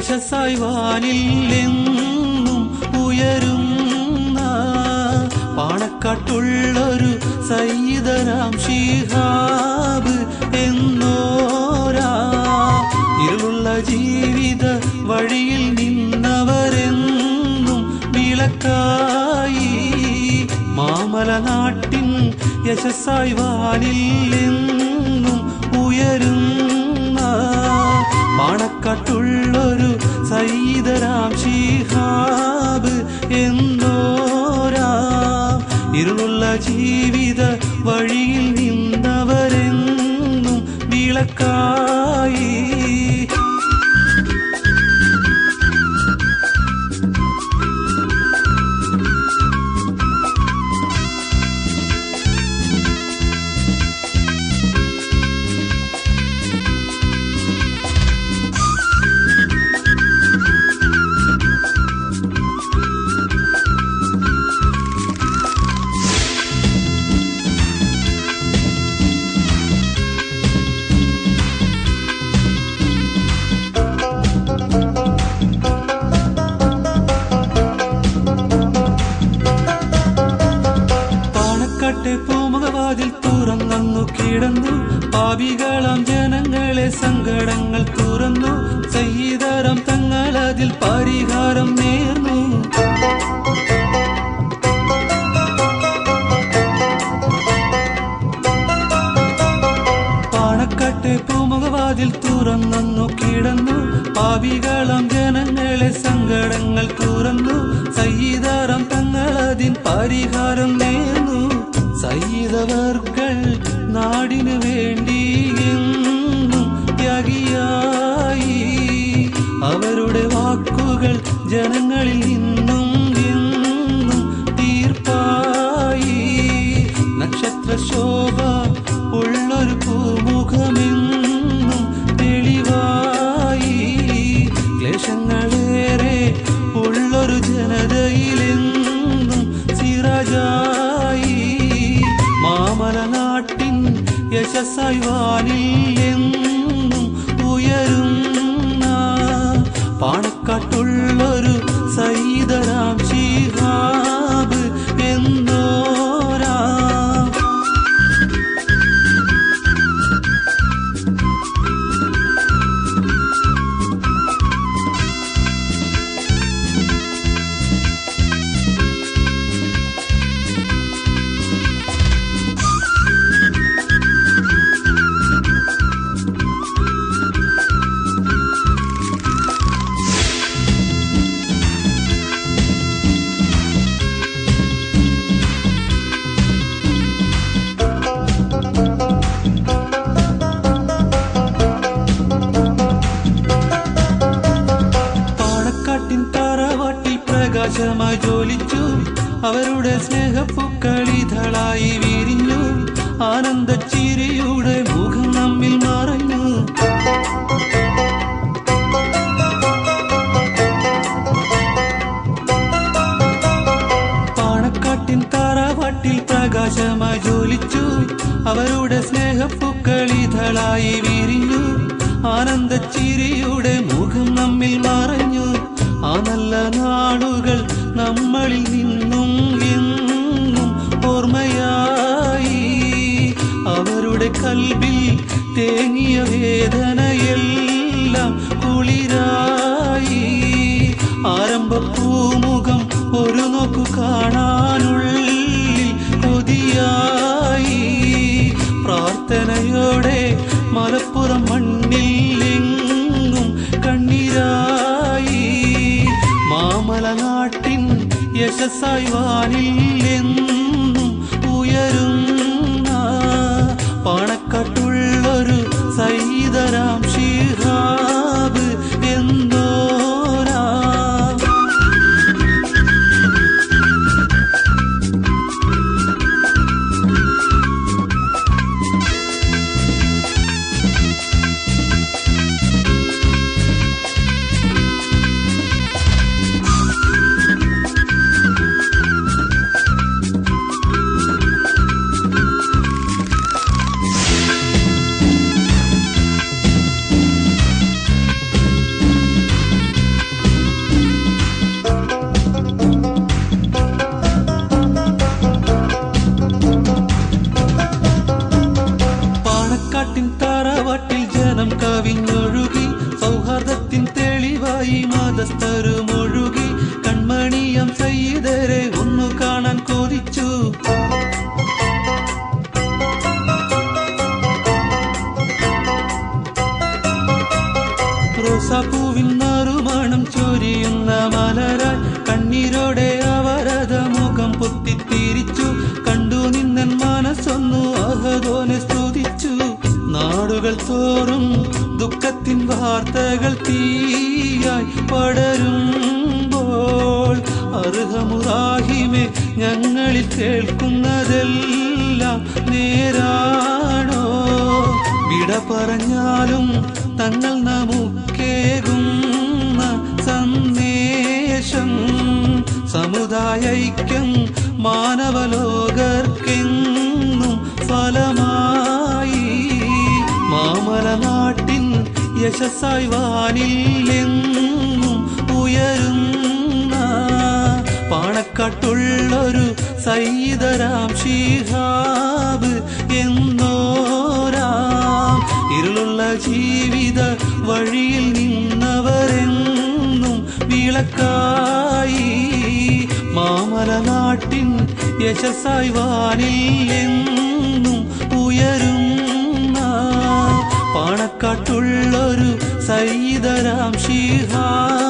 യശസ്സായി വാനില്ലെന്നും ഉയരുന്ന പാണക്കാട്ടുള്ളൊരു സയ്യിദരാം ശിഹാബ് എന്നോരാ ഇരുളുള്ള ജീവിത വഴിയിൽ നിന്നവരെന്നും വിളക്കായി മാമല നാട്ടിൻ യശസ്സായി വാനില്ലെന്നും ഉയരുന്ന പാണക്കാട്ടുള്ളൊരു സയ്യിദരാം ശിഹാബ് എന്നോരാ ഇരുളുള്ള ജീവിത വഴിയിൽ നിന്നവരെന്നും വിളക്കായി പൂമുഖവാതിൽ തുറന്നു കിടന്നു പാപികളാം ജനങ്ങളെ സങ്കടങ്ങൾ തുറന്നു സയ്യിദരാം തങ്ങളതിൽ പരിഹാരം നേർന്നു പാണക്കാട്ടെ പൂമുഖവാതിൽ തുറന്നു കിടന്നു പാപികളാം ജനങ്ങളെ സങ്കടങ്ങൾ തുറന്നു സയ്യിദരാം തങ്ങളതിൽ പരിഹാരം നേർന്നു സയ്യിദവർകൾ നാടിനു വേണ്ടി എന്നും ത്യാഗിയായി അവരുടെ വാക്കുകൾ ജനങ്ങളിൽ നിന്നും എന്നും തീർപ്പായി നക്ഷത്ര ശോഭ ഉള്ളൊരു പൂമുഖമെന്നും തെളിവായി ക്ലേശങ്ങളേറെ ഉള്ളൊരു ജനതയിലെന്നും സിറാജായി മാമല നാട്ടിൻ യശസ്സായി വാനില്ലെന്നും ഉയരുന്ന പാണക്കാട്ടുള്ളൊരു സയ്യിദരാം ശിഹാബ് എന്നോരാ പ്രകാശമായി ജ്വലിച്ചു അവരുടെ സ്നേഹപ്പൂക്കളിതളായി വിരിഞ്ഞു ആനന്ദച്ചിരിയുടെ മുഖം നമ്മിൽ മറഞ്ഞു പാണക്കാട്ടിൻ തറവാട്ടിൽ പ്രകാശമായി ജ്വലിച്ചു അവരുടെ സ്നേഹപ്പൂക്കളിതളായി വിരിഞ്ഞു ആനന്ദച്ചിരിയുടെ മുഖം നമ്മിൽ മറഞ്ഞു ആ നല്ല നാളുകൾ നമ്മളിൽ നിന്നും എന്നും ഓർമ്മയായി അവരുടെ കൽബിൽ തേങ്ങിയ വേദനയെല്ലാം കുളിരായി ആരംഭപ്പൂമുഖം ഒരു നോക്കു കാണാനുള്ളിൽ കൊതിയായി പ്രാർത്ഥനയോടെ മലപ്പുറം മണ്ണിൽ എങ്ങും കണ്ണീരായി മാമല നാട്ടിൻ യശസ്സായി വാനില്ലെന്നും ഉയരുന്ന പാണക്കാട്ടുള്ളൊരു സയ്യിദരാം ശിഹാബ് എന്നോരാ റോസാപ്പൂവിൻ നറുമണം ചൊരിയുന്ന മലരായി കണ്ണീരോടെ അവരത മുഖം പൊത്തിത്തിരിച്ചു. കണ്ടു നിന്നൻ മനസ്സൊന്നു അഹദോനെ സ്തുതിച്ചു. നാടുകൾ തോറും ദുഃഖത്തിൻ വാർത്തകൾ തീയായി പടരുമ്പോൾ അർഹമുറാഹിമേ ഞങ്ങളിൽ കേൾക്കുന്നതെല്ലാം നേരാണോ? വിട പറഞ്ഞാലും തങ്ങൾ നമുക്കേകുന്ന സന്ദേശം സമുദായ ഐക്യം മാനവലോകർക്കെന്നും ഫലമായി. മാമലനാട്ടിൻ യശസ്സായി വാനില്ലെന്നും ഉയരുന്ന പാണക്കാട്ടുള്ളൊരു സയ്യിദരാം ശിഹാബ് എന്നോരാം ഇരുളുള്ള ജീവിത വഴിയിൽ നിന്നവരെന്നും വിളക്കായി. മാമലനാട്ടിൻ യശസ്സായി വാനില്ലെന്നും ഉയരുന്ന പാണക്കാട്ടുള്ളൊരു സയ്യിദരാം ശിഹാബ്